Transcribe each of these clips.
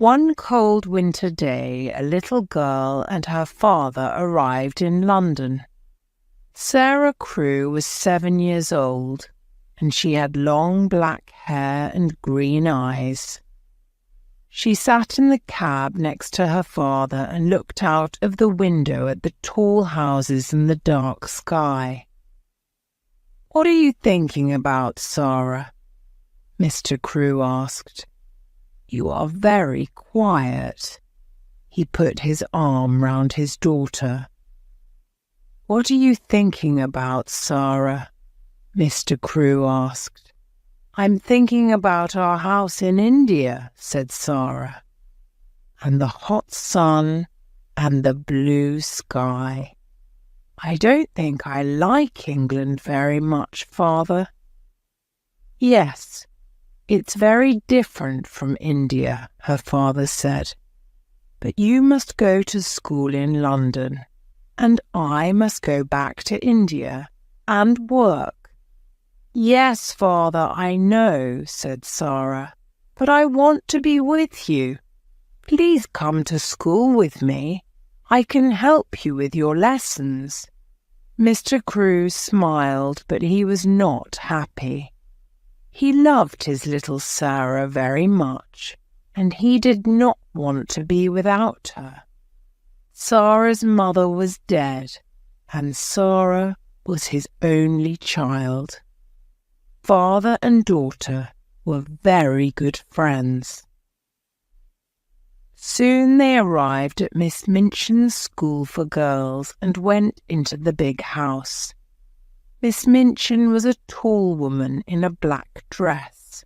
One cold winter day, a little girl and her father arrived in London. Sarah Crewe was 7 years old, and she had long black hair and green eyes. She sat in the cab next to her father and looked out of the window at the tall houses and the dark sky. "What are you thinking about, Sarah?" Mr. Crewe asked. "You are very quiet." He put his arm round his daughter. "What are you thinking about, Sarah?" Mr. Crewe asked. "I'm thinking about our house in India," said Sarah, "and the hot sun and the blue sky. I don't think I like England very much, Father." "Yes, it's very different from India," her father said. "But you must go to school in London, and I must go back to India and work." "Yes, Father, I know," said Sarah, "but I want to be with you. Please come to school with me. I can help you with your lessons." Mr. Crewe smiled, but he was not happy. He loved his little Sarah very much, and he did not want to be without her. Sarah's mother was dead, and Sarah was his only child. Father and daughter were very good friends. Soon they arrived at Miss Minchin's school for girls and went into the big house. Miss Minchin was a tall woman in a black dress.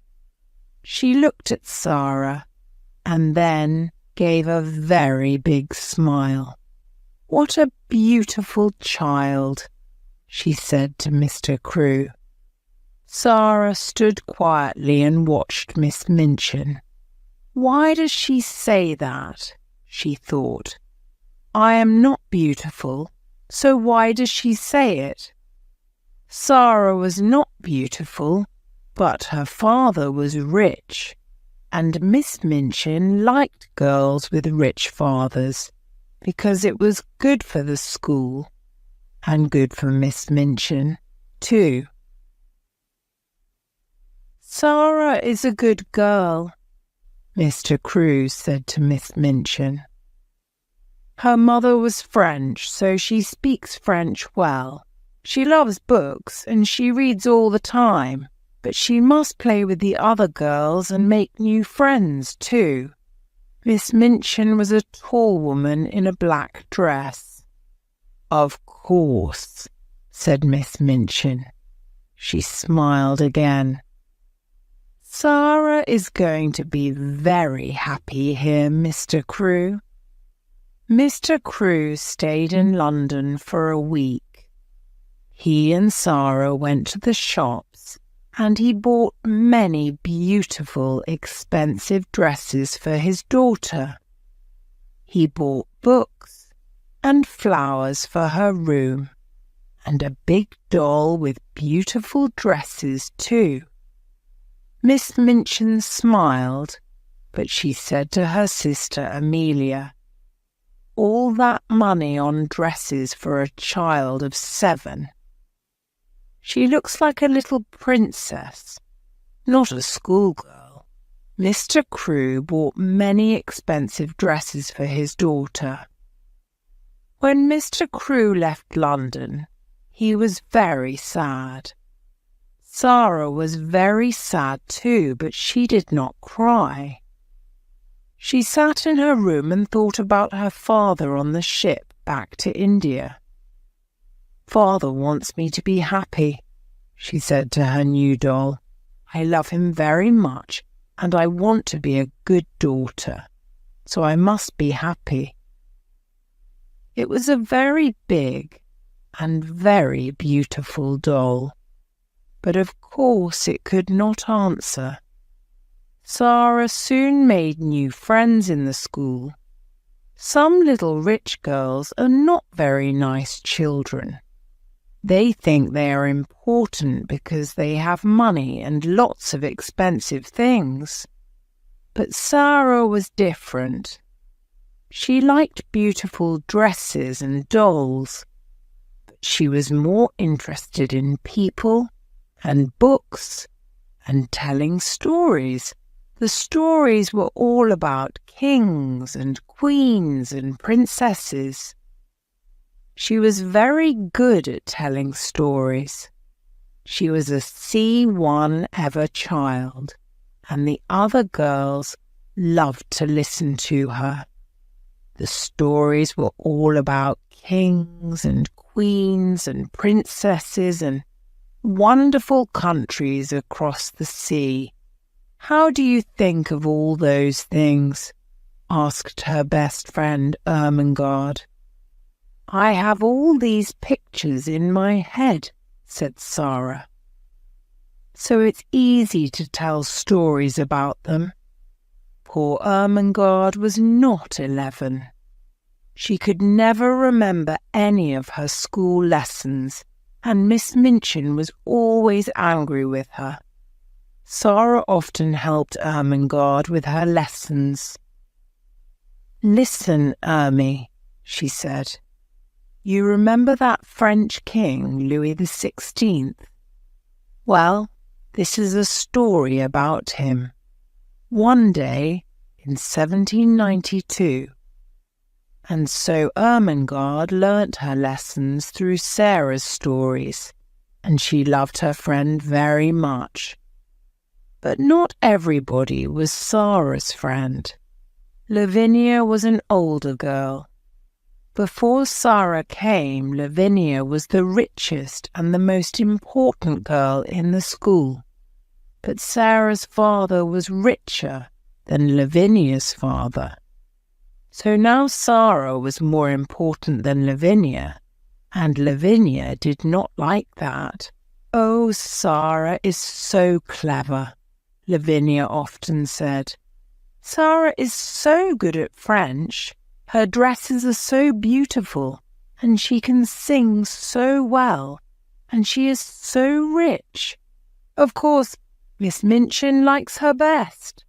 She looked at Sarah and then gave a very big smile. "What a beautiful child," she said to Mr. Crewe. Sarah stood quietly and watched Miss Minchin. "Why does she say that?" she thought. "I am not beautiful, so why does she say it?" Sarah was not beautiful, but her father was rich, and Miss Minchin liked girls with rich fathers because it was good for the school and good for Miss Minchin too. "Sarah is a good girl," Mr. Crewe said to Miss Minchin. "Her mother was French, so she speaks French well. She loves books and she reads all the time, but she must play with the other girls and make new friends too." Miss Minchin was a tall woman in a black dress. "Of course," said Miss Minchin. She smiled again. "Sarah is going to be very happy here, Mr. Crewe." Mr. Crewe stayed in London for a week. He and Sarah went to the shops, and he bought many beautiful, expensive dresses for his daughter. He bought books and flowers for her room, and a big doll with beautiful dresses too. Miss Minchin smiled, but she said to her sister Amelia, "All that money on dresses for a child of 7. She looks like a little princess, not a schoolgirl." Mr. Crewe bought many expensive dresses for his daughter. When Mr. Crewe left London, he was very sad. Sarah was very sad too, but she did not cry. She sat in her room and thought about her father on the ship back to India. "Father wants me to be happy," she said to her new doll. "I love him very much, and I want to be a good daughter, so I must be happy." It was a very big and very beautiful doll, but of course it could not answer. Sarah soon made new friends in the school. Some little rich girls are not very nice children. They think they are important because they have money and lots of expensive things. But Sarah was different. She liked beautiful dresses and dolls, but she was more interested in people and books and telling stories. The stories were all about kings and queens and princesses. She was very good at telling stories. She was a C1 ever child, and the other girls loved to listen to her. The stories were all about kings and queens and princesses and wonderful countries across the sea. "How do you think of all those things?" asked her best friend Ermengarde. "I have all these pictures in my head," said Sarah. "So it's easy to tell stories about them." Poor Ermengarde was not 11. She could never remember any of her school lessons, and Miss Minchin was always angry with her. Sarah often helped Ermengarde with her lessons. "Listen, Ermi," she said. "You remember that French king, Louis XVI? Well, this is a story about him. One day in 1792. And so Ermengarde learnt her lessons through Sarah's stories, and she loved her friend very much. But not everybody was Sarah's friend. Lavinia was an older girl. Before Sarah came, Lavinia was the richest and the most important girl in the school. But Sarah's father was richer than Lavinia's father. So now Sarah was more important than Lavinia, and Lavinia did not like that. "Oh, Sarah is so clever," Lavinia often said. "Sarah is so good at French. Her dresses are so beautiful, and she can sing so well, and she is so rich. Of course, Miss Minchin likes her best."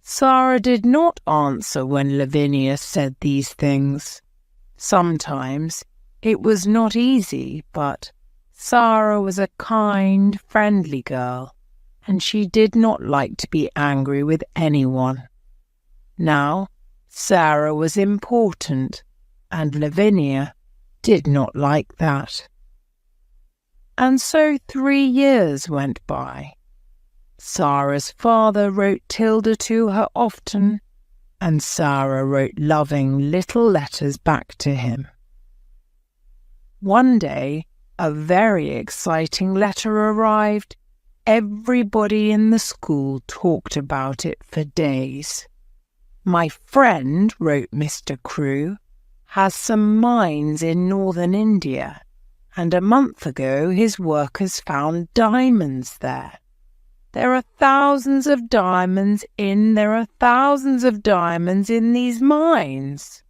Sarah did not answer when Lavinia said these things. Sometimes it was not easy, but Sarah was a kind, friendly girl, and she did not like to be angry with anyone. Now, Sarah was important, and Lavinia did not like that. And so 3 years went by. Sarah's father wrote Tilda to her often, and Sarah wrote loving little letters back to him. One day, a very exciting letter arrived. Everybody in the school talked about it for days. "My friend," wrote Mr. Crewe, "has some mines in northern India, and a month ago his workers found diamonds there. There are thousands of diamonds in these mines."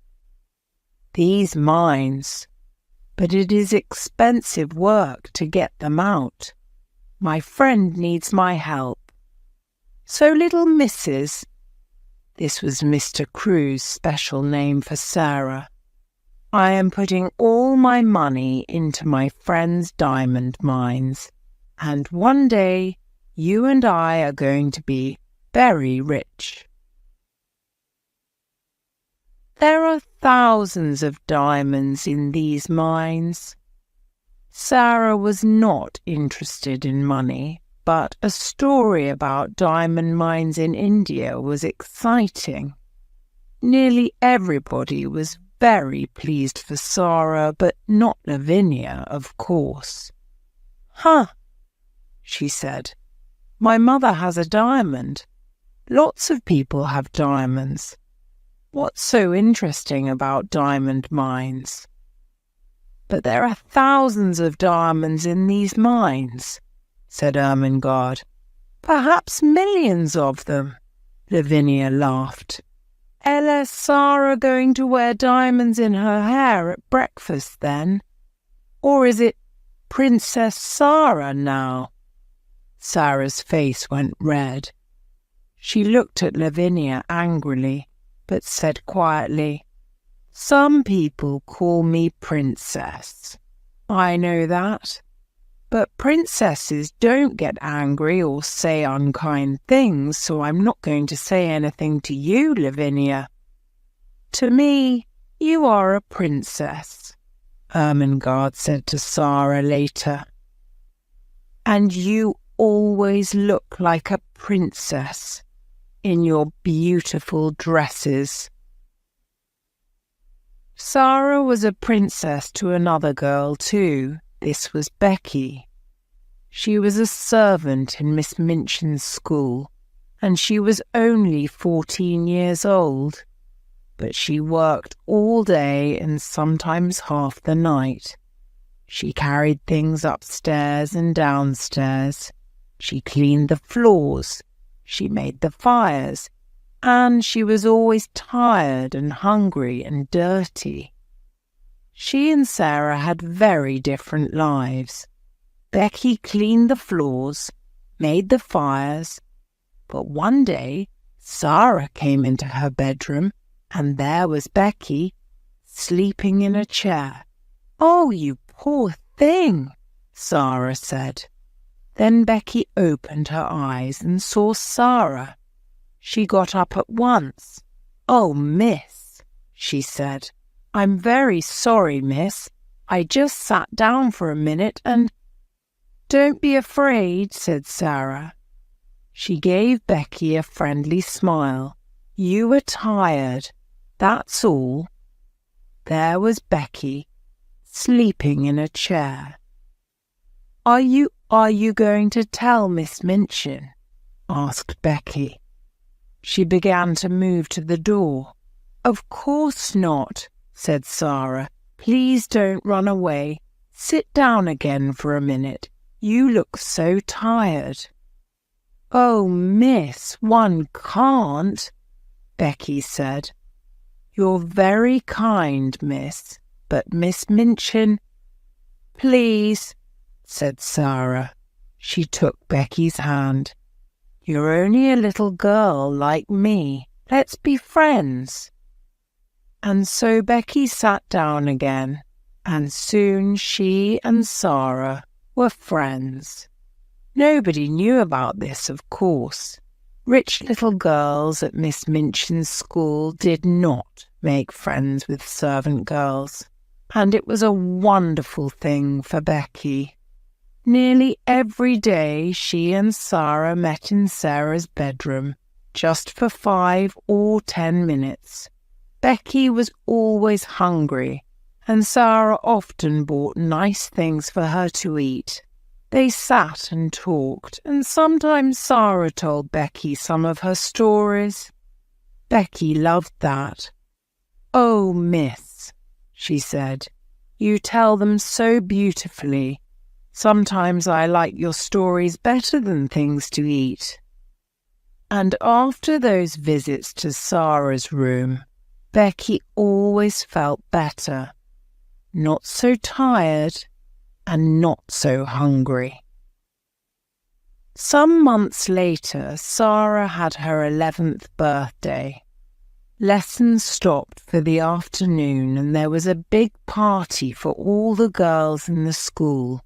These mines. But it is expensive work to get them out. My friend needs my help. So little Mrs. This was Mr. Crewe's special name for Sarah. "I am putting all my money into my friend's diamond mines, and one day you and I are going to be very rich." There are thousands of diamonds in these mines. Sarah was not interested in money, but a story about diamond mines in India was exciting. Nearly everybody was very pleased for Sarah, but not Lavinia, of course. "Huh," she said. "My mother has a diamond. Lots of people have diamonds. What's so interesting about diamond mines?" "But there are thousands of diamonds in these mines," said Ermengarde. "Perhaps millions of them." Lavinia laughed. "Is Sarah going to wear diamonds in her hair at breakfast then? Or is it Princess Sarah now?" Sarah's face went red. She looked at Lavinia angrily, but said quietly, "Some people call me Princess. I know that. But princesses don't get angry or say unkind things, so I'm not going to say anything to you, Lavinia. To me, you are a princess," Ermengarde said to Sarah later. "And you always look like a princess in your beautiful dresses." Sarah was a princess to another girl too. This was Becky. She was a servant in Miss Minchin's school, and she was only 14 years old. But she worked all day and sometimes half the night. She carried things upstairs and downstairs. She cleaned the floors. She made the fires. And she was always tired and hungry and dirty. She and Sarah had very different lives. Becky cleaned the floors, made the fires, but one day Sarah came into her bedroom and there was Becky sleeping in a chair. "Oh, you poor thing," Sarah said. Then Becky opened her eyes and saw Sarah. She got up at once. "Oh, miss," she said. "I'm very sorry, miss. I just sat down for a minute and—" "Don't be afraid," said Sarah. She gave Becky a friendly smile. "You were tired, that's all." There was Becky, sleeping in a chair. Are you going to tell Miss Minchin?" asked Becky. She began to move to the door. "Of course not," said Sarah. "Please don't run away. Sit down again for a minute. You look so tired." "Oh, miss, one can't," Becky said. "You're very kind, miss, but Miss Minchin—" "Please," said Sarah. She took Becky's hand. "You're only a little girl like me. Let's be friends." And so Becky sat down again, and soon she and Sarah were friends. Nobody knew about this, of course. Rich little girls at Miss Minchin's school did not make friends with servant girls, and it was a wonderful thing for Becky. Nearly every day she and Sarah met in Sarah's bedroom, just for 5 or 10 minutes. Becky was always hungry, and Sarah often bought nice things for her to eat. They sat and talked, and sometimes Sarah told Becky some of her stories. Becky loved that. "Oh, miss," she said, "you tell them so beautifully. Sometimes I like your stories better than things to eat." And after those visits to Sarah's room, Becky always felt better, not so tired and not so hungry. Some months later, Sarah had her 11th birthday. Lessons stopped for the afternoon and there was a big party for all the girls in the school.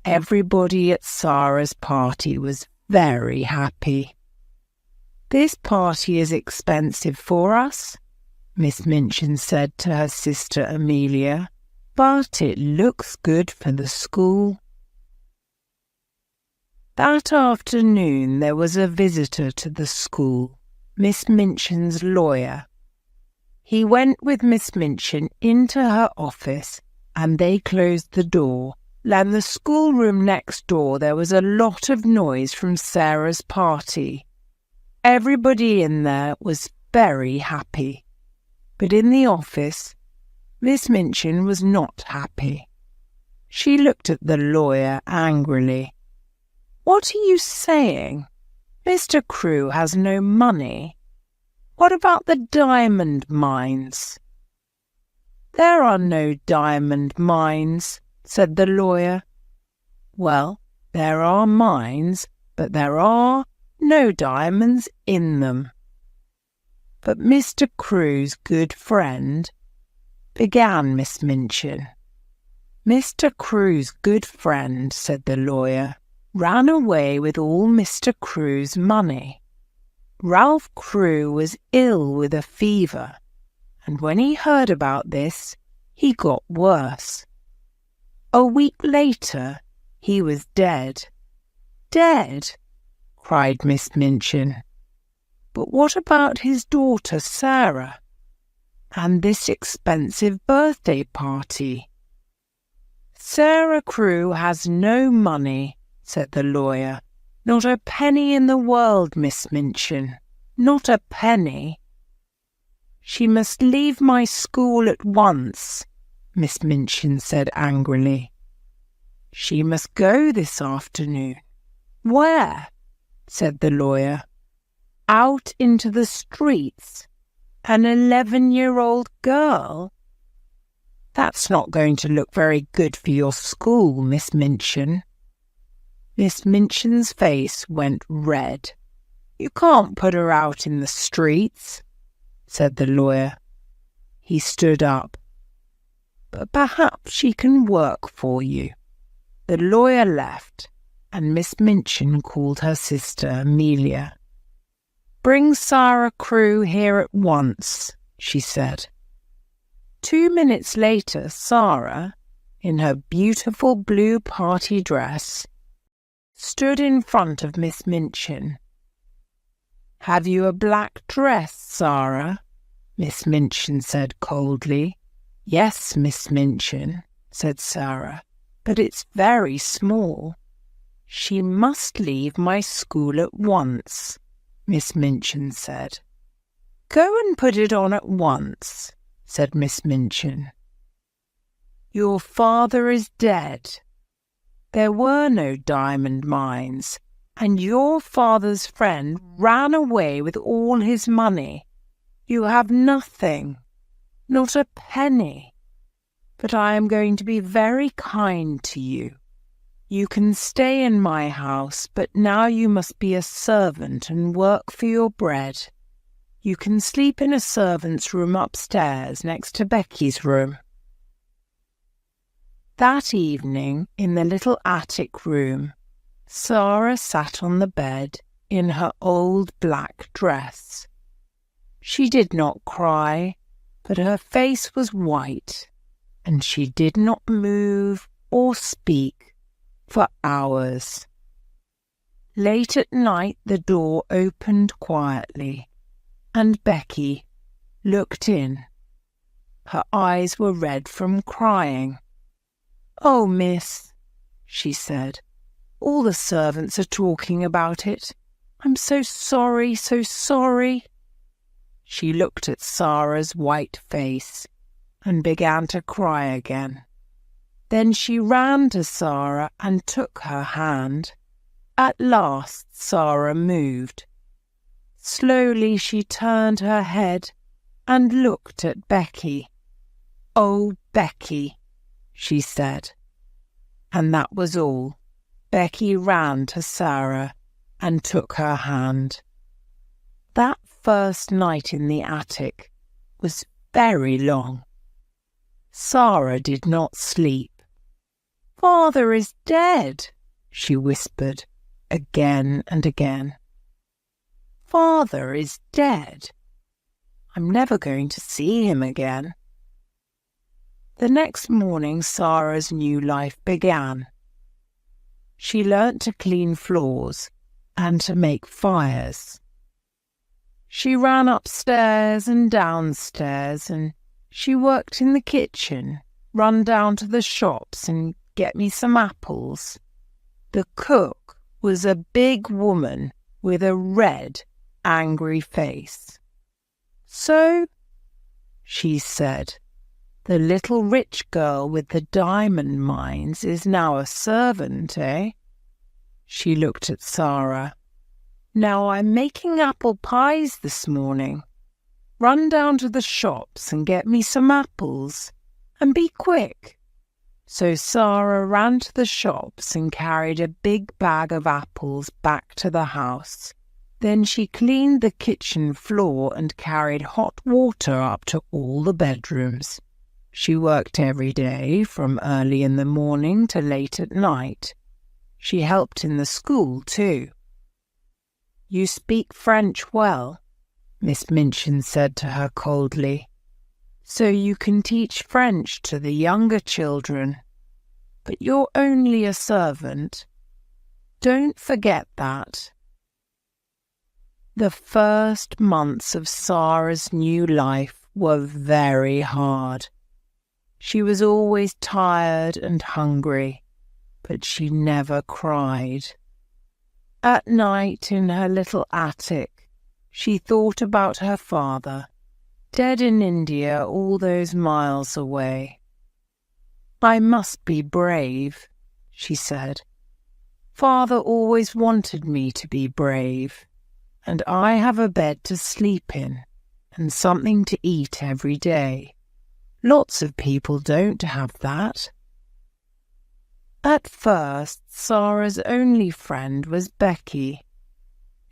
Everybody at Sarah's party was very happy. "This party is expensive for us," Miss Minchin said to her sister Amelia, "but it looks good for the school." That afternoon there was a visitor to the school, Miss Minchin's lawyer. He went with Miss Minchin into her office and they closed the door. In the schoolroom next door there was a lot of noise from Sarah's party. Everybody in there was very happy. But in the office, Miss Minchin was not happy. She looked at the lawyer angrily. "What are you saying? Mr. Crewe has no money. What about the diamond mines?" "There are no diamond mines," said the lawyer. "Well, there are mines, but there are no diamonds in them. But Mr. Crewe's good friend, began Miss Minchin. Mr. Crewe's good friend, said the lawyer, ran away with all Mr. Crewe's money. Ralph Crewe was ill with a fever, and when he heard about this, he got worse. A week later, he was dead. Dead? Cried Miss Minchin. But what about his daughter Sarah? And this expensive birthday party? Sarah Crewe has no money, said the lawyer. Not a penny in the world, Miss Minchin. Not a penny. She must leave my school at once, Miss Minchin said angrily. She must go this afternoon. Where? Said the lawyer. Out into the streets. An 11-year-old girl? That's not going to look very good for your school, Miss Minchin. Miss Minchin's face went red. You can't put her out in the streets, said the lawyer. He stood up. But perhaps she can work for you. The lawyer left, and Miss Minchin called her sister Amelia. Bring Sarah Crewe here at once, she said. 2 minutes later, Sarah, in her beautiful blue party dress, stood in front of Miss Minchin. Have you a black dress, Sarah? Miss Minchin said coldly. Yes, Miss Minchin, said Sarah, but it's very small. She must leave my school at once, Miss Minchin said. Go and put it on at once, said Miss Minchin. Your father is dead. There were no diamond mines, and your father's friend ran away with all his money. You have nothing, not a penny. But I am going to be very kind to you. You can stay in my house, but now you must be a servant and work for your bread. You can sleep in a servant's room upstairs next to Becky's room. That evening, in the little attic room, Sarah sat on the bed in her old black dress. She did not cry, but her face was white, and she did not move or speak for hours. Late at night the door opened quietly, and Becky looked in. Her eyes were red from crying. Oh, miss, she said, all the servants are talking about it. I'm so sorry, so sorry. She looked at Sarah's white face and began to cry again. Then she ran to Sarah and took her hand. At last Sarah moved. Slowly she turned her head and looked at Becky. Oh, Becky, she said. And that was all. Becky ran to Sarah and took her hand. That first night in the attic was very long. Sarah did not sleep. Father is dead, she whispered again and again. Father is dead. I'm never going to see him again. The next morning Sarah's new life began. She learnt to clean floors and to make fires. She ran upstairs and downstairs, and she worked in the kitchen, run down to the shops and get me some apples. The cook was a big woman with a red, angry face. So, she said, the little rich girl with the diamond mines is now a servant, eh? She looked at Sarah. Now I'm making apple pies this morning. Run down to the shops and get me some apples, and be quick. So Sarah ran to the shops and carried a big bag of apples back to the house. Then she cleaned the kitchen floor and carried hot water up to all the bedrooms. She worked every day from early in the morning to late at night. She helped in the school too. "You speak French well," Miss Minchin said to her coldly. "So you can teach French to the younger children. But you're only a servant. Don't forget that." The first months of Sarah's new life were very hard. She was always tired and hungry, but she never cried. At night in her little attic, she thought about her father, dead in India all those miles away. "I must be brave," she said. "Father always wanted me to be brave, and I have a bed to sleep in and something to eat every day. Lots of people don't have that." At first, Sarah's only friend was Becky.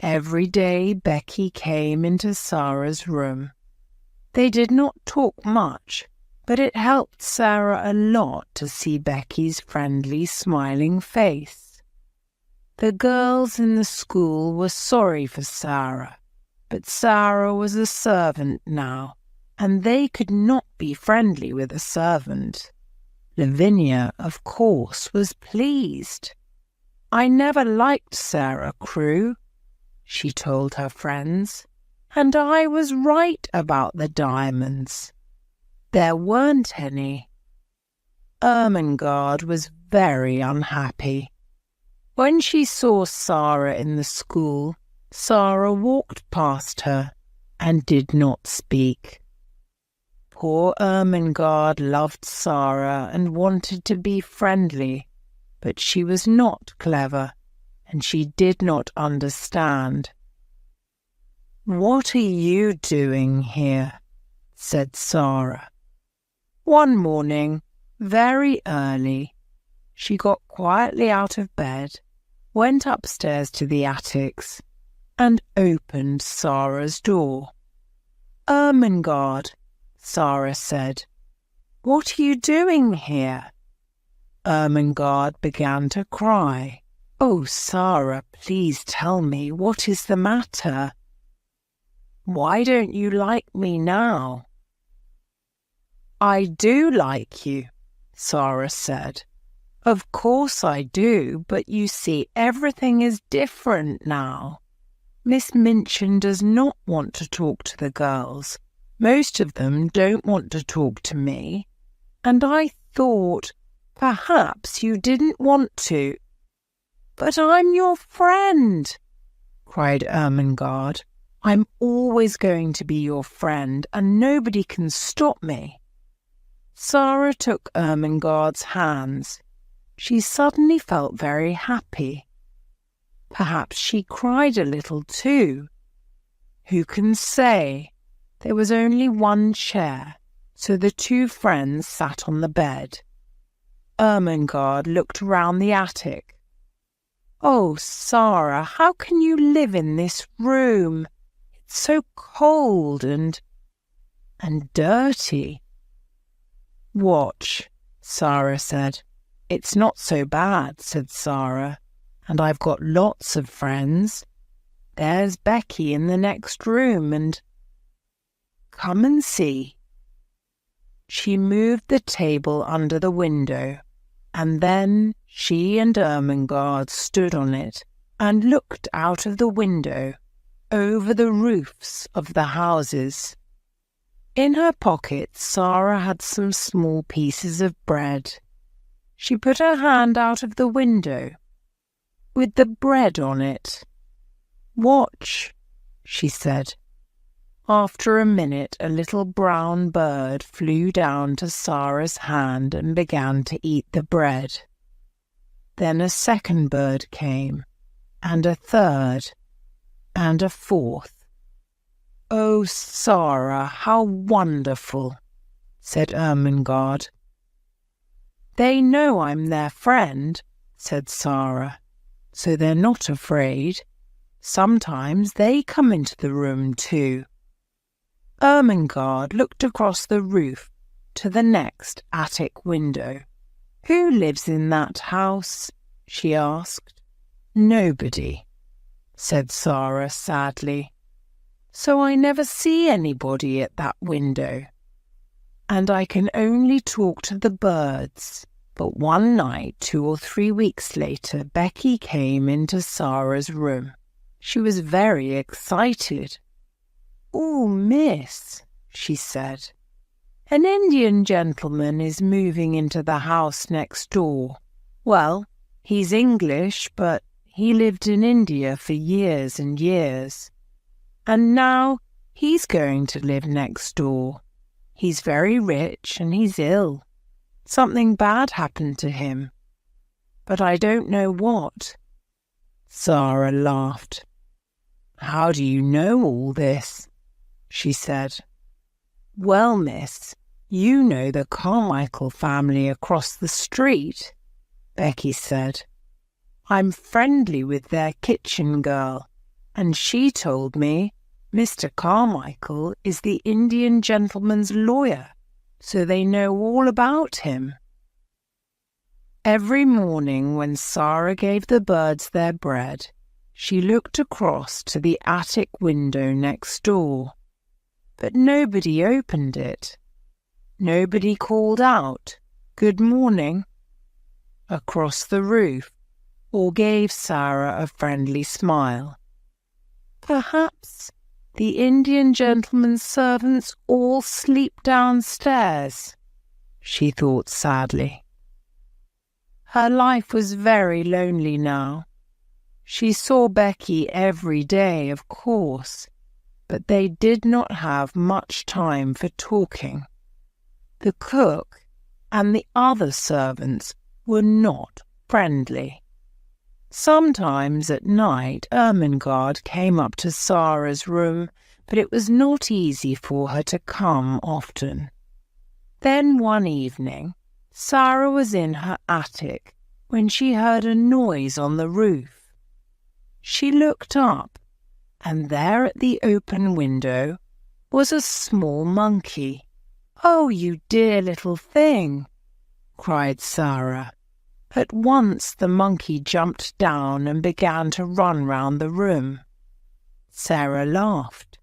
Every day Becky came into Sarah's room. They did not talk much, but it helped Sarah a lot to see Becky's friendly, smiling face. The girls in the school were sorry for Sarah, but Sarah was a servant now, and they could not be friendly with a servant. Lavinia, of course, was pleased. "I never liked Sarah Crewe," she told her friends, "and I was right about the diamonds. There weren't any." Ermengarde was very unhappy. When she saw Sarah in the school, Sarah walked past her and did not speak. Poor Ermengarde loved Sarah and wanted to be friendly, but she was not clever, and she did not understand. "What are you doing here?" said Sarah. One morning, very early, she got quietly out of bed, went upstairs to the attics, and opened Sarah's door. "Ermengarde," Sarah said, "what are you doing here?" Ermengarde began to cry. "Oh, Sarah, please tell me, what is the matter? Why don't you like me now?" "I do like you," Sarah said. "Of course I do, but you see, everything is different now. Miss Minchin does not want to talk to the girls. Most of them don't want to talk to me, and I thought perhaps you didn't want to." "But I'm your friend," cried Ermengarde. "I'm always going to be your friend, and nobody can stop me." Sarah took Ermengarde's hands. She suddenly felt very happy. Perhaps she cried a little too. Who can say? There was only one chair, so the two friends sat on the bed. Ermengarde looked round the attic. "Oh, Sarah, how can you live in this room? It's so cold and dirty." "Watch," Sarah said. "It's not so bad," said Sarah, "and I've got lots of friends. There's Becky in the next room, and come and see." She moved the table under the window, and then she and Ermengarde stood on it and looked out of the window over the roofs of the houses. In her pocket, Sarah had some small pieces of bread. She put her hand out of the window with the bread on it. "Watch," she said. After a minute, a little brown bird flew down to Sarah's hand and began to eat the bread. Then a second bird came, and a third, and a fourth. "Oh, Sarah, how wonderful," said Ermengarde. "They know I'm their friend," said Sarah, "so they're not afraid. Sometimes they come into the room too. Ermengarde looked across the roof to the next attic window. "Who lives in that house?" she asked. "Nobody," said Sarah sadly. "So I never see anybody at that window, and I can only talk to the birds." But one night, 2 or 3 weeks later, Becky came into Sarah's room. She was very excited. "Oh, miss," she said, "an Indian gentleman is moving into the house next door. Well, he's English, but he lived in India for years and years. And now he's going to live next door. He's very rich and he's ill. Something bad happened to him, but I don't know what." Sarah laughed. "How do you know all this?" she said. "Well, miss, you know the Carmichael family across the street," Becky said. "I'm friendly with their kitchen girl, and she told me Mr. Carmichael is the Indian gentleman's lawyer, so they know all about him." Every morning when Sarah gave the birds their bread, she looked across to the attic window next door. But nobody opened it. Nobody called out, "Good morning," across the roof, or gave Sarah a friendly smile. Perhaps the Indian gentleman's servants all sleep downstairs, she thought sadly. Her life was very lonely now. She saw Becky every day, of course, but they did not have much time for talking. The cook and the other servants were not friendly. Sometimes at night Ermengarde came up to Sarah's room, but it was not easy for her to come often. Then one evening, Sarah was in her attic when she heard a noise on the roof. She looked up, and there at the open window was a small monkey. "Oh, you dear little thing!" cried Sarah. At once the monkey jumped down and began to run round the room. Sarah laughed.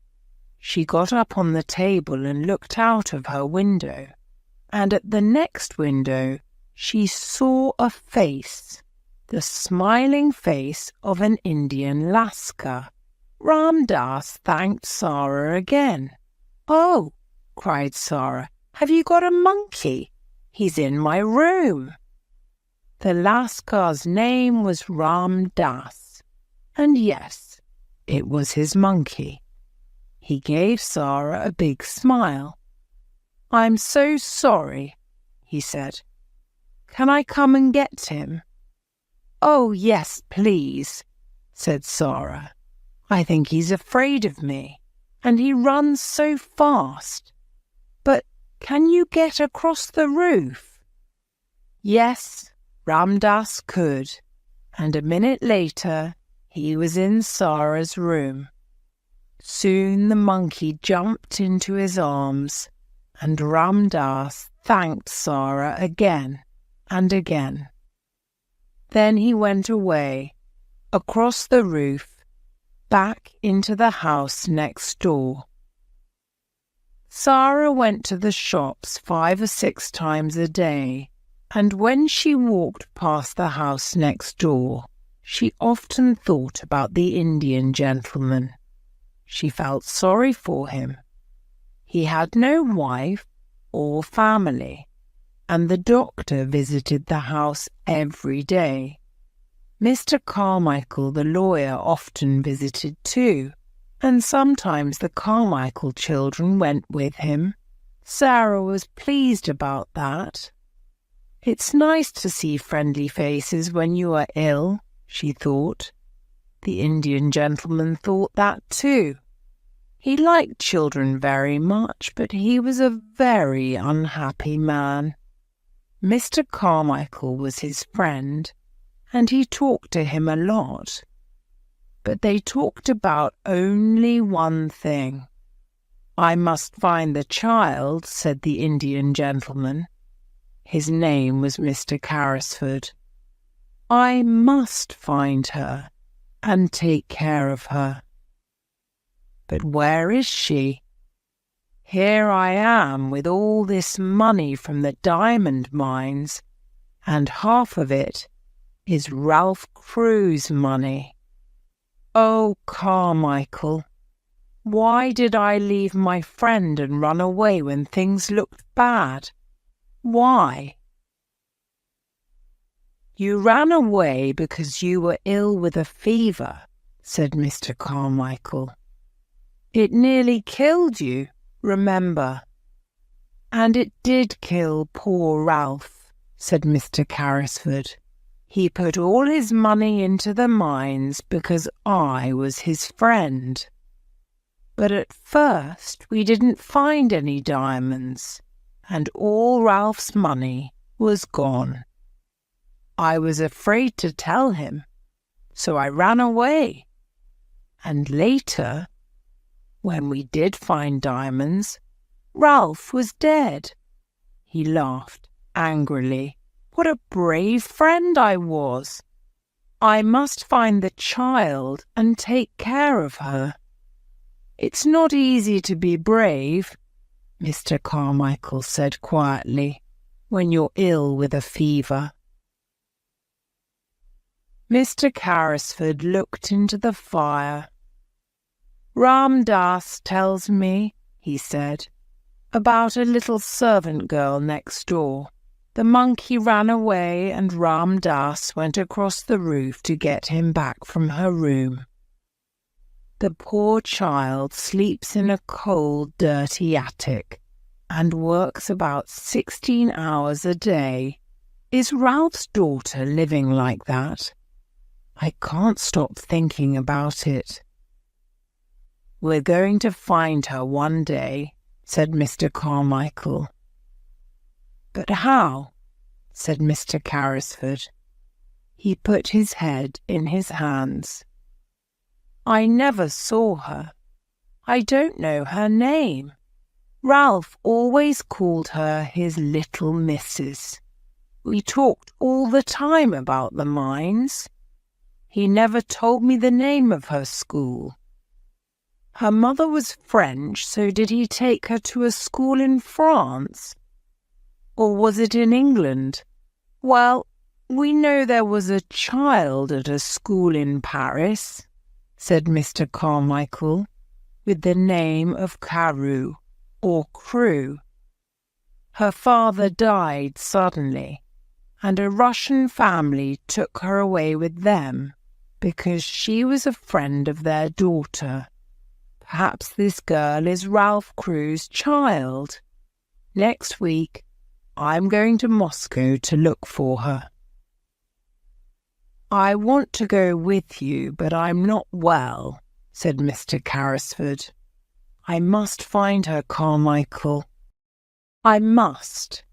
She got up on the table and looked out of her window, and at the next window she saw a face, the smiling face of an Indian Lascar. Ram Das thanked Sarah again. "Oh," cried Sarah, "have you got a monkey? He's in my room." The Lascar's name was Ram Das, and yes, it was his monkey. He gave Sarah a big smile. "I'm so sorry," he said. "Can I come and get him?" "Oh, yes, please," said Sarah. "I think he's afraid of me, and he runs so fast. But can you get across the roof?" Yes, Ram Das could, and a minute later he was in Sarah's room. Soon the monkey jumped into his arms, and Ram Das thanked Sarah again and again. Then he went away, across the roof, back into the house next door. Sarah went to the shops 5 or 6 times a day, and when she walked past the house next door, she often thought about the Indian gentleman. She felt sorry for him. He had no wife or family, and the doctor visited the house every day. Mr. Carmichael, the lawyer, often visited too, and sometimes the Carmichael children went with him. Sarah was pleased about that. "It's nice to see friendly faces when you are ill," she thought. The Indian gentleman thought that too. He liked children very much, but he was a very unhappy man. Mr. Carmichael was his friend, and he talked to him a lot. but they talked about only one thing. "I must find the child," said the Indian gentleman. His name was Mr. Carrisford. "I must find her and take care of her. But where is she? Here I am with all this money from the diamond mines, and half of it is Ralph Crewe's money. Oh, Carmichael, why did I leave my friend and run away when things looked bad? Why?" "You ran away because you were ill with a fever," said Mr. Carmichael. "It nearly killed you, remember." "And it did kill poor Ralph," said Mr. Carrisford. "He put all his money into the mines because I was his friend. But at first we didn't find any diamonds, and all Ralph's money was gone. I was afraid to tell him, so I ran away. And later, when we did find diamonds, Ralph was dead." He laughed angrily. "What a brave friend I was! I must find the child and take care of her." "It's not easy to be brave," Mr. Carmichael said quietly, "when you're ill with a fever." Mr. Carrisford looked into the fire. "Ram Das tells me," he said, "about a little servant girl next door. The monkey ran away and Ram Das went across the roof to get him back from her room. The poor child sleeps in a cold, dirty attic and works about 16 hours a day. Is Ralph's daughter living like that? I can't stop thinking about it." "We're going to find her one day," said Mr. Carmichael. "But how?" said Mr. Carrisford. He put his head in his hands. "I never saw her. I don't know her name. Ralph always called her his little missus. We talked all the time about the mines. He never told me the name of her school. Her mother was French, so did he take her to a school in France? Or was it in England? Well, we know there was a child at a school in Paris," said Mr. Carmichael, "with the name of Carew or Crewe. Her father died suddenly, and a Russian family took her away with them because she was a friend of their daughter. Perhaps this girl is Ralph Crewe's child. Next week, I'm going to Moscow to look for her." "I want to go with you, but I'm not well," said Mr. Carrisford. "I must find her, Carmichael. I must.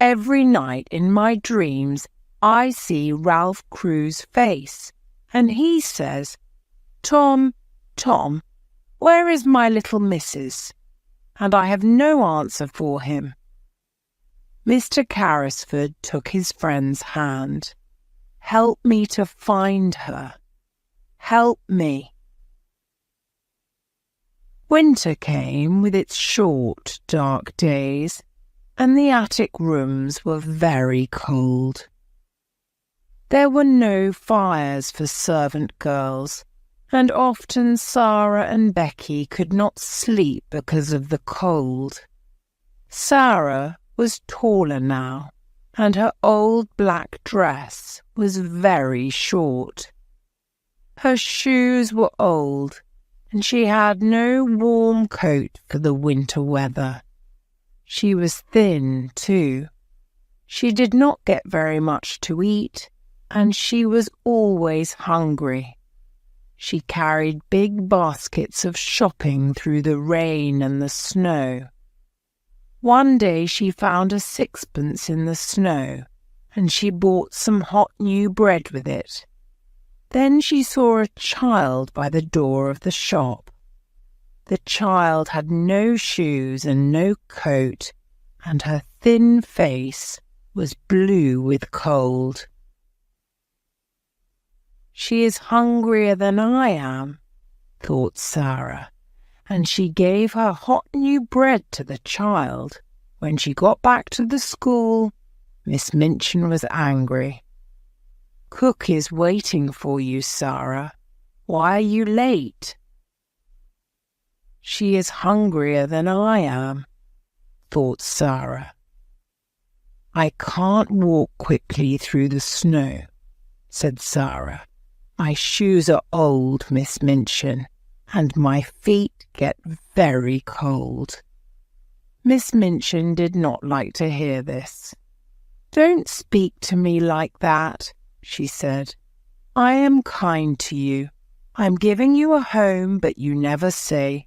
Every night in my dreams I see Ralph Crewe's face, and he says, 'Tom, Tom, where is my little missus?' And I have no answer for him." Mr. Carrisford took his friend's hand. "Help me to find her. Help me." Winter came with its short, dark days, and the attic rooms were very cold. There were no fires for servant girls, and often Sarah and Becky could not sleep because of the cold. Sarah was taller now, and her old black dress was very short. Her shoes were old, and she had no warm coat for the winter weather. She was thin, too. She did not get very much to eat, and she was always hungry. She carried big baskets of shopping through the rain and the snow. One day she found a sixpence in the snow, and she bought some hot new bread with it. Then she saw a child by the door of the shop. The child had no shoes and no coat, and her thin face was blue with cold. "She is hungrier than I am," thought Sarah, and she gave her hot new bread to the child. When she got back to the school, Miss Minchin was angry. "Cook is waiting for you, Sarah. Why are you late?" "She is hungrier than I am," thought Sarah. "I can't walk quickly through the snow," said Sarah. "My shoes are old, Miss Minchin, and my feet get very cold." Miss Minchin did not like to hear this. "Don't speak to me like that," she said. "I am kind to you. I'm giving you a home, but you never say,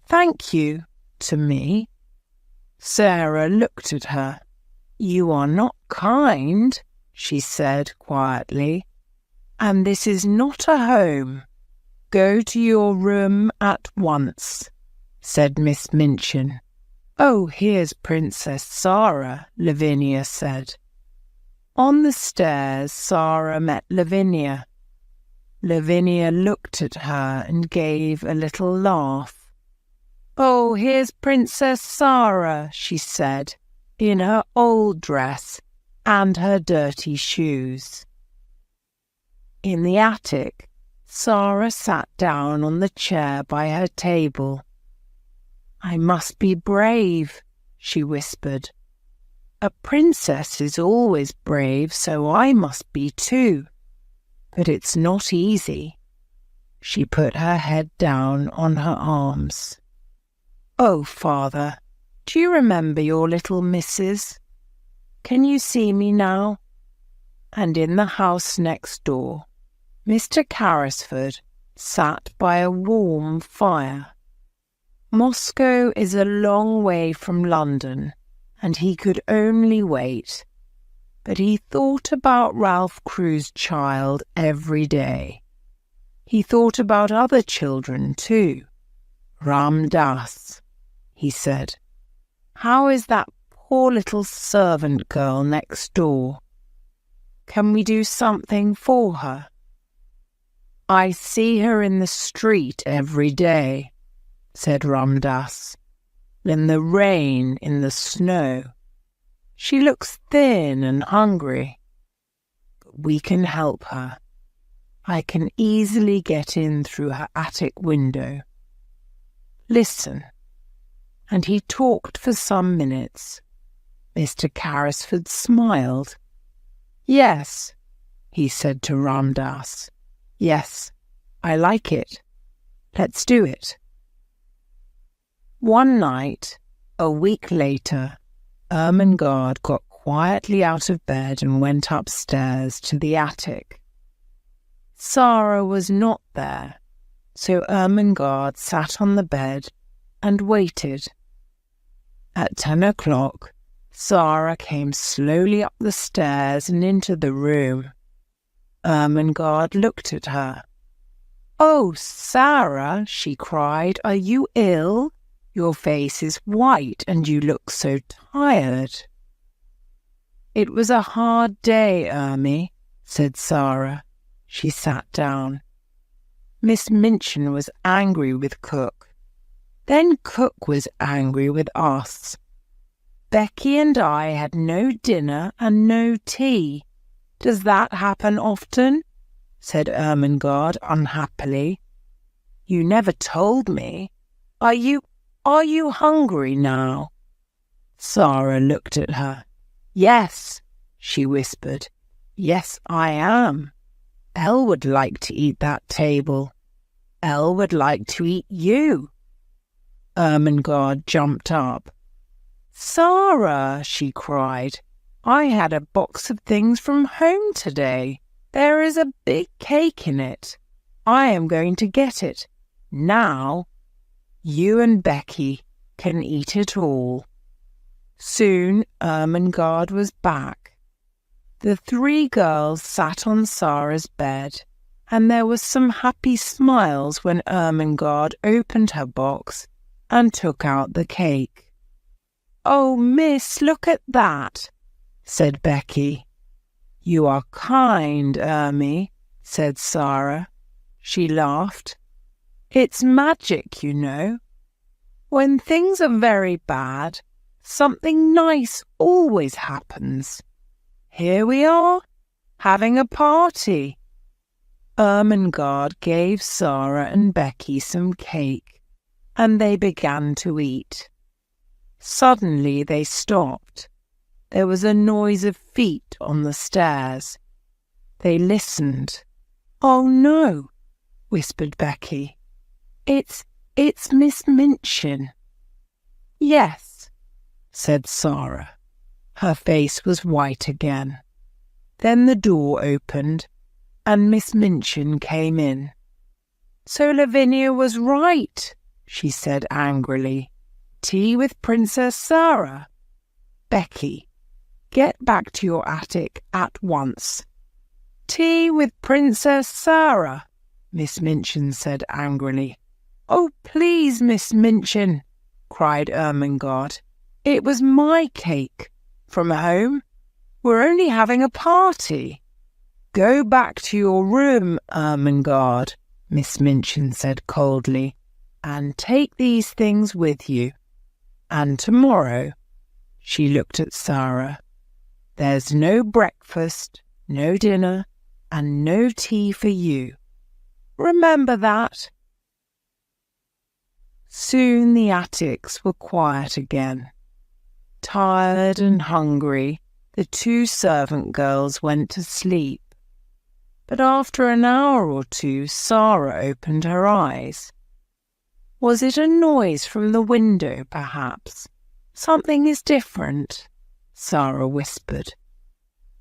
'Thank you,' to me." Sarah looked at her. "You are not kind," she said quietly, "and this is not a home. Go to your room at once," said Miss Minchin. "Oh, here's Princess Sarah," Lavinia said. On the stairs, Sarah met Lavinia. Lavinia looked at her and gave a little laugh. "Oh, here's Princess Sarah," she said, in her old dress and her dirty shoes. In the attic, Sarah sat down on the chair by her table. "I must be brave," she whispered. "A princess is always brave, so I must be too. But it's not easy." She put her head down on her arms. "Oh, Father, do you remember your little missus? Can you see me now?" And in the house next door, Mr. Carrisford sat by a warm fire. Moscow is a long way from London, and he could only wait. But he thought about Ralph Crewe's child every day. He thought about other children too. "Ram Das," he said. "How is that poor little servant girl next door? Can we do something for her? I see her in the street every day," said Ram Das. "In the rain, in the snow. She looks thin and hungry. But we can help her. I can easily get in through her attic window. Listen." And he talked for some minutes. Mr. Carrisford smiled. "Yes," he said to Ram Das. "Yes, I like it. Let's do it." One night, a week later, Ermengarde got quietly out of bed and went upstairs to the attic. Sarah was not there, so Ermengarde sat on the bed and waited. At 10 o'clock, Sarah came slowly up the stairs and into the room. Ermengarde looked at her. "Oh, Sarah," she cried, "are you ill? Your face is white and you look so tired." "It was a hard day, Ermy," said Sarah. She sat down. Miss Minchin was angry with Cook. Then Cook was angry with us. Becky and I had no dinner and no tea. "Does that happen often?" said Ermengarde unhappily. "You never told me. Are you hungry now?" Sarah looked at her. "Yes," she whispered. "Yes, I am. Elle would like to eat that table. Elle would like to eat you." Ermengarde jumped up. "Sarah," she cried, "I had a box of things from home today. There is a big cake in it. I am going to get it. Now, you and Becky can eat it all." Soon Ermengarde was back. The three girls sat on Sarah's bed, and there were some happy smiles when Ermengarde opened her box and took out the cake. "Oh, miss, look at that," said Becky. "You are kind, Ermy," said Sarah. She laughed. "It's magic, you know. When things are very bad, something nice always happens. Here we are, having a party." Ermengarde gave Sarah and Becky some cake, and they began to eat. Suddenly they stopped. There was a noise of feet on the stairs. They listened. "Oh no," whispered Becky. It's Miss Minchin." "Yes," said Sarah. Her face was white again. Then the door opened, and Miss Minchin came in. "So Lavinia was right," she said angrily. "Tea with Princess Sarah. Becky, get back to your attic at once." "Tea with Princess Sarah," Miss Minchin said angrily. "Oh, please, Miss Minchin," cried Ermengarde. "It was my cake. From home. We're only having a party." "Go back to your room, Ermengarde," Miss Minchin said coldly, "and take these things with you. And tomorrow," she looked at Sarah, "there's no breakfast, no dinner, and no tea for you. Remember that." Soon the attics were quiet again. Tired and hungry, the two servant girls went to sleep. But after an hour or two, Sarah opened her eyes. Was it a noise from the window, perhaps? "Something is different," Sarah whispered.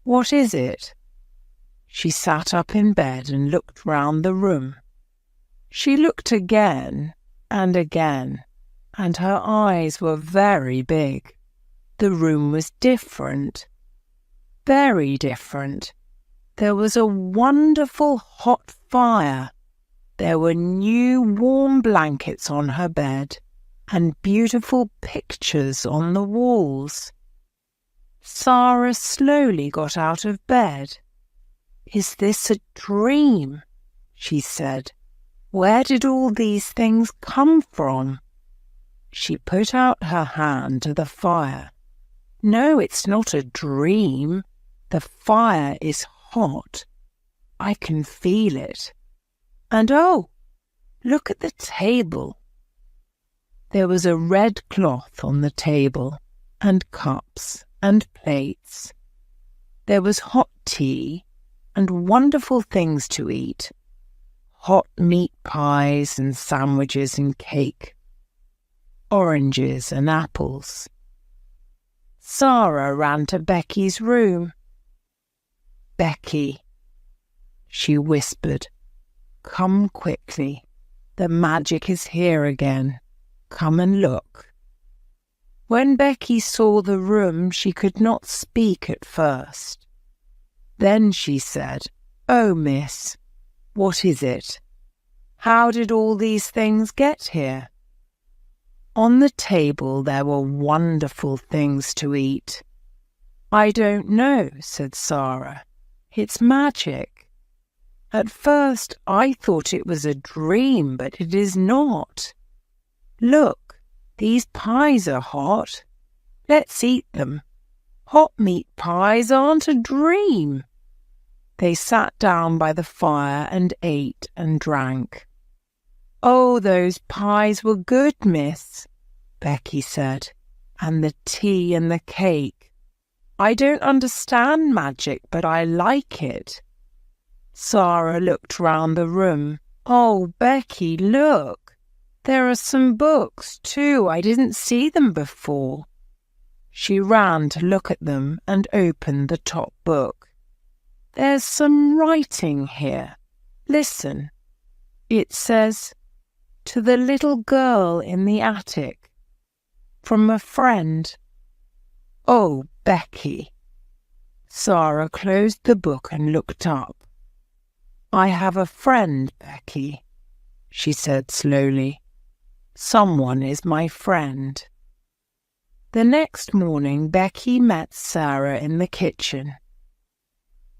"What is it?" She sat up in bed and looked round the room. She looked again and again, and her eyes were very big. The room was different, very different. There was a wonderful hot fire. There were new warm blankets on her bed, and beautiful pictures on the walls. Sarah slowly got out of bed. "Is this a dream?" she said. "Where did all these things come from?" She put out her hand to the fire. "No, it's not a dream. The fire is hot. I can feel it. And oh, look at the table." There was a red cloth on the table, and cups and plates. There was hot tea and wonderful things to eat. Hot meat pies and sandwiches and cake. Oranges and apples. Sarah ran to Becky's room. "Becky," she whispered, "come quickly. The magic is here again. Come and look." When Becky saw the room, she could not speak at first. Then she said, "Oh, miss, what is it? How did all these things get here?" On the table there were wonderful things to eat. "I don't know," said Sarah. "It's magic. At first I thought it was a dream, but it is not. Look, these pies are hot. Let's eat them. Hot meat pies aren't a dream." They sat down by the fire and ate and drank. "Oh, those pies were good, miss," Becky said, "and the tea and the cake. I don't understand magic, but I like it." Sarah looked round the room. "Oh, Becky, look. There are some books, too. I didn't see them before." She ran to look at them and opened the top book. "There's some writing here. Listen. It says, 'To the little girl in the attic. From a friend.' Oh, Becky." Sarah closed the book and looked up. I have a friend, Becky, she said slowly. Someone is my friend. The next morning, Becky met Sarah in the kitchen.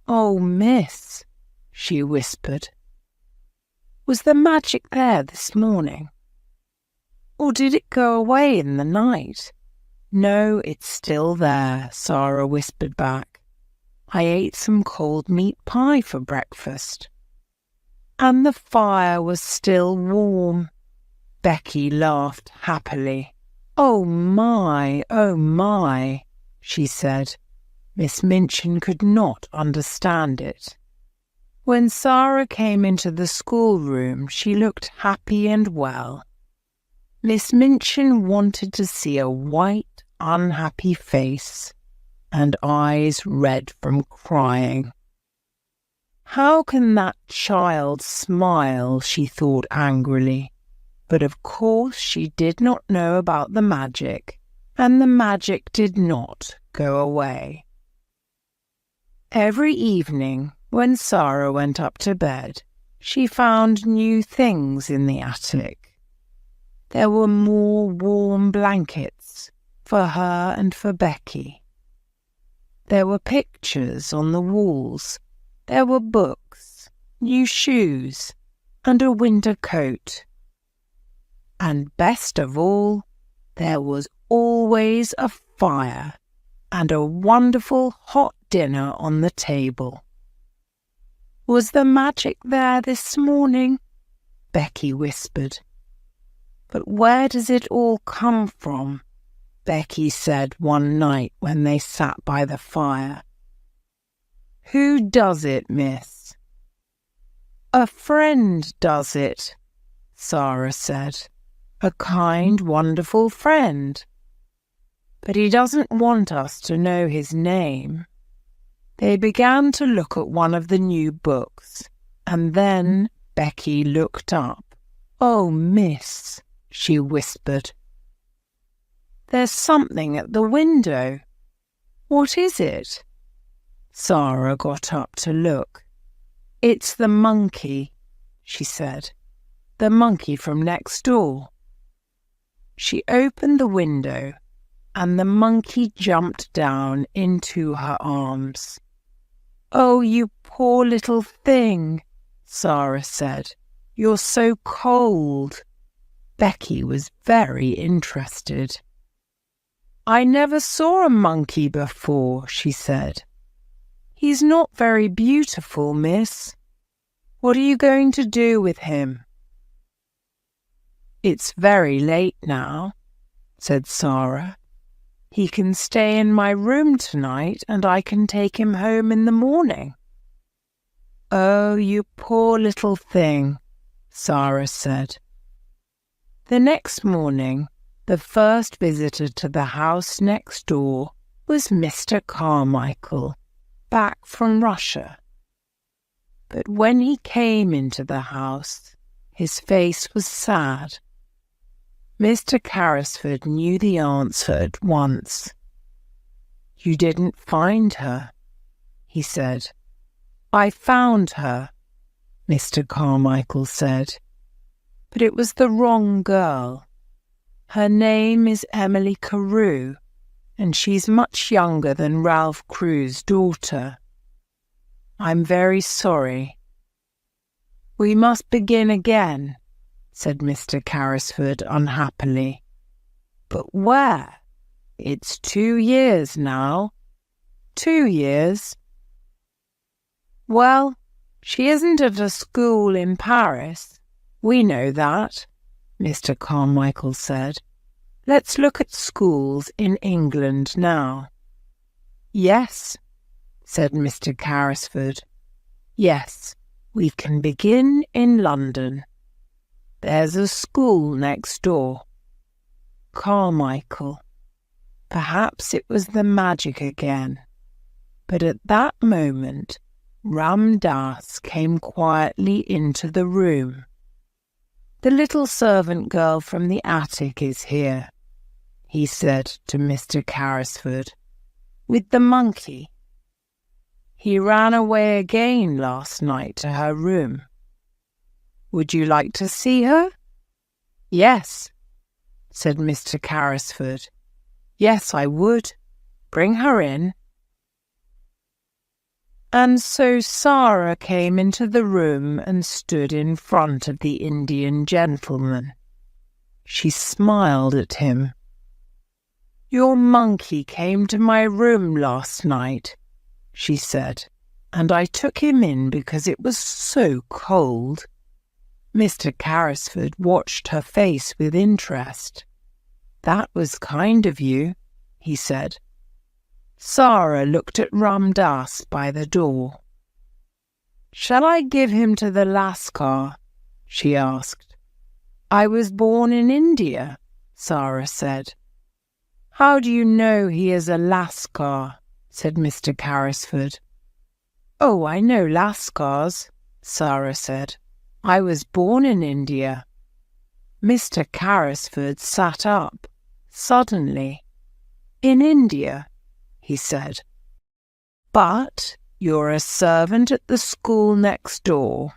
"Oh, miss," she whispered. "Was the magic there this morning? Or did it go away in the night?" "No, it's still there," Sarah whispered back. "I ate some cold meat pie for breakfast." "And the fire was still warm." Becky laughed happily. Oh my," she said. Miss Minchin could not understand it. When Sarah came into the schoolroom, she looked happy and well. Miss Minchin wanted to see a white, unhappy face and eyes red from crying. "How can that child smile?" she thought angrily. But of course she did not know about the magic, and the magic did not go away. Every evening, when Sarah went up to bed, she found new things in the attic. There were more warm blankets for her and for Becky. There were pictures on the walls. There were books, new shoes, and a winter coat. And best of all, there was always a fire and a wonderful hot dinner on the table. "Was the magic there this morning?" Becky whispered. "But where does it all come from?" Becky said one night when they sat by the fire. "Who does it, miss?" "A friend does it," Sarah said. "A kind, wonderful friend. But he doesn't want us to know his name." They began to look at one of the new books, and then Becky looked up. "Oh, miss," she whispered. "There's something at the window. What is it?" Sarah got up to look. "It's the monkey," she said. "The monkey from next door." She opened the window, and the monkey jumped down into her arms. "Oh, you poor little thing," Sarah said. "You're so cold." Becky was very interested. "I never saw a monkey before," she said. "He's not very beautiful, miss. What are you going to do with him?" "It's very late now," said Sarah. "He can stay in my room tonight, and I can take him home in the morning." "Oh, you poor little thing," Sarah said. The next morning, the first visitor to the house next door was Mr. Carmichael, back from Russia. But when he came into the house, his face was sad. Mr. Carrisford knew the answer at once. "You didn't find her," he said. "I found her," Mr. Carmichael said. "But it was the wrong girl. Her name is Emily Carew, and she's much younger than Ralph Crew's daughter. I'm very sorry." "We must begin again," said Mr. Carrisford unhappily. "But where? It's 2 years now." 2 years? "Well, she isn't at a school in Paris. We know that," Mr. Carmichael said. "Let's look at schools in England now." "Yes," said Mr. Carrisford. "Yes, we can begin in London. There's a school next door." Carmichael. Perhaps it was the magic again. But at that moment, Ram Das came quietly into the room. "The little servant girl from the attic is here," he said to Mr. Carrisford. "With the monkey." He ran away again last night to her room. Would you like to see her? Yes, said Mr. Carrisford. Yes, I would. Bring her in. And so Sarah came into the room and stood in front of the Indian gentleman. She smiled at him. Your monkey came to my room last night, she said, and I took him in because it was so cold. Mr. Carrisford watched her face with interest. That was kind of you, he said. Sarah looked at Ram Das by the door. Shall I give him to the Lascar? She asked. I was born in India, Sarah said. How do you know he is a Lascar? Said Mr. Carrisford. Oh, I know Lascars, Sarah said. I was born in India. Mr. Carrisford sat up, suddenly. In India, he said. But you're a servant at the school next door.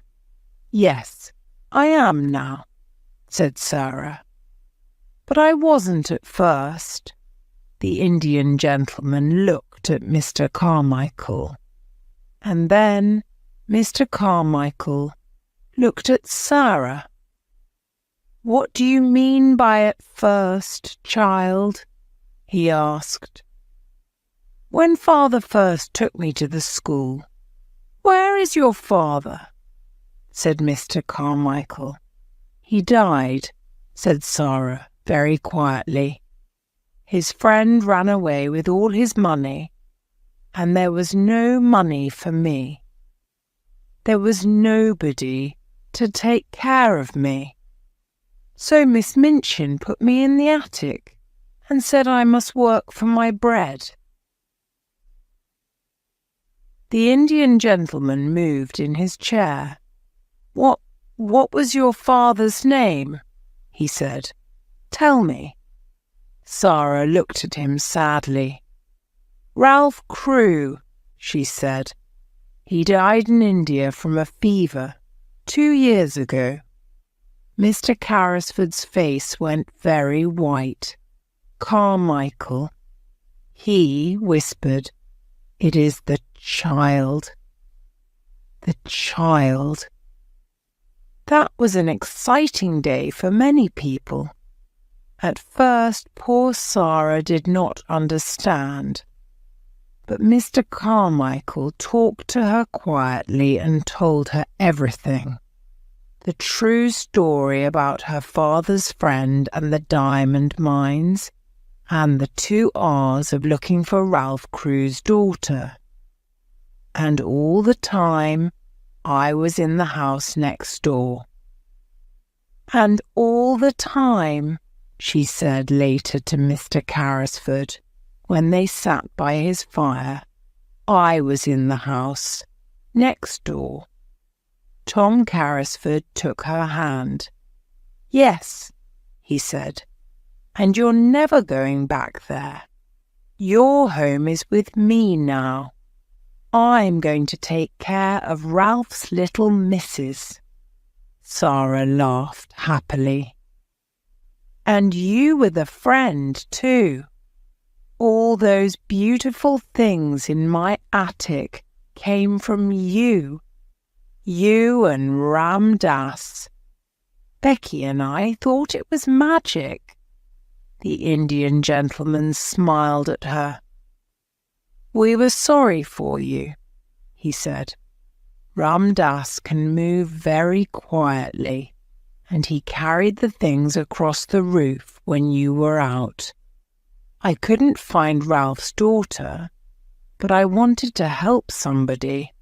Yes, I am now, said Sarah. But I wasn't at first. The Indian gentleman looked at Mr. Carmichael. And then Mr. Carmichael looked at Sarah. What do you mean by at first, child? He asked. When father first took me to the school. Where is your father? Said Mr. Carmichael. He died, said Sarah very quietly. His friend ran away with all his money, and there was no money for me. There was nobody to take care of me. So Miss Minchin put me in the attic and said I must work for my bread. The Indian gentleman moved in his chair. What was your father's name? He said. Tell me. Sarah looked at him sadly. Ralph Crewe, she said. He died in India from a fever 2 years ago. Mr. Carrisford's face went very white. Carmichael. He whispered, It is the child. The child. That was an exciting day for many people. At first, poor Sarah did not understand. But Mr. Carmichael talked to her quietly and told her everything. The true story about her father's friend and the diamond mines, and the 2 hours of looking for Ralph Crewe's daughter. And all the time, I was in the house next door. And all the time, she said later to Mr. Carrisford, when they sat by his fire, I was in the house next door. Tom Carrisford took her hand. Yes, he said, and you're never going back there. Your home is with me now. I'm going to take care of Ralph's little missus. Sarah laughed happily. And you were the friend too. All those beautiful things in my attic came from you. You and Ram Das. Becky and I thought it was magic. The Indian gentleman smiled at her. We were sorry for you, he said. Ram Das can move very quietly, and he carried the things across the roof when you were out. I couldn't find Ralph's daughter, but I wanted to help somebody.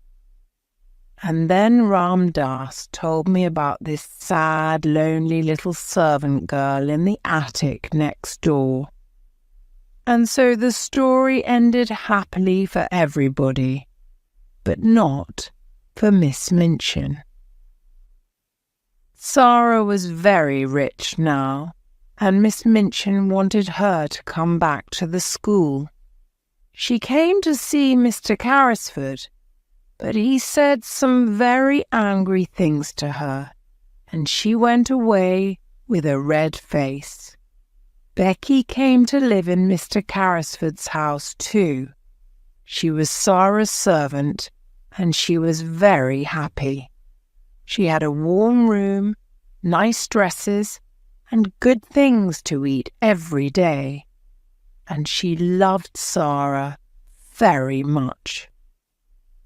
And then Ram Das told me about this sad, lonely little servant girl in the attic next door. And so the story ended happily for everybody, but not for Miss Minchin. Sarah was very rich now, and Miss Minchin wanted her to come back to the school. She came to see Mr. Carrisford, but he said some very angry things to her, and she went away with a red face. Becky came to live in Mr. Carrisford's house too. She was Sarah's servant, and she was very happy. She had a warm room, nice dresses, and good things to eat every day. And she loved Sarah very much.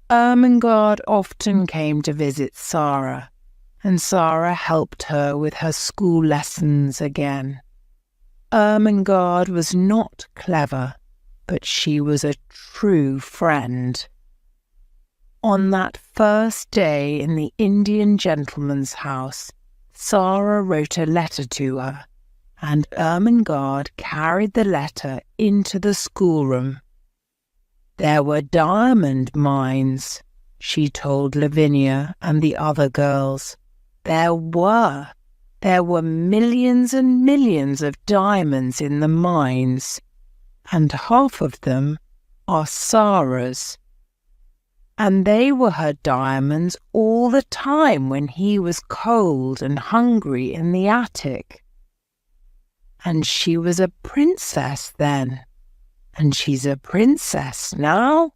Ermengarde often came to visit Sarah, and Sarah helped her with her school lessons again. Ermengarde was not clever, but she was a true friend. On that first day in the Indian gentleman's house, Sarah wrote a letter to her, and Ermengarde carried the letter into the schoolroom. There were diamond mines, she told Lavinia and the other girls. There were millions and millions of diamonds in the mines, and half of them are Sarah's. And they were her diamonds all the time when he was cold and hungry in the attic. And she was a princess then, and she's a princess now,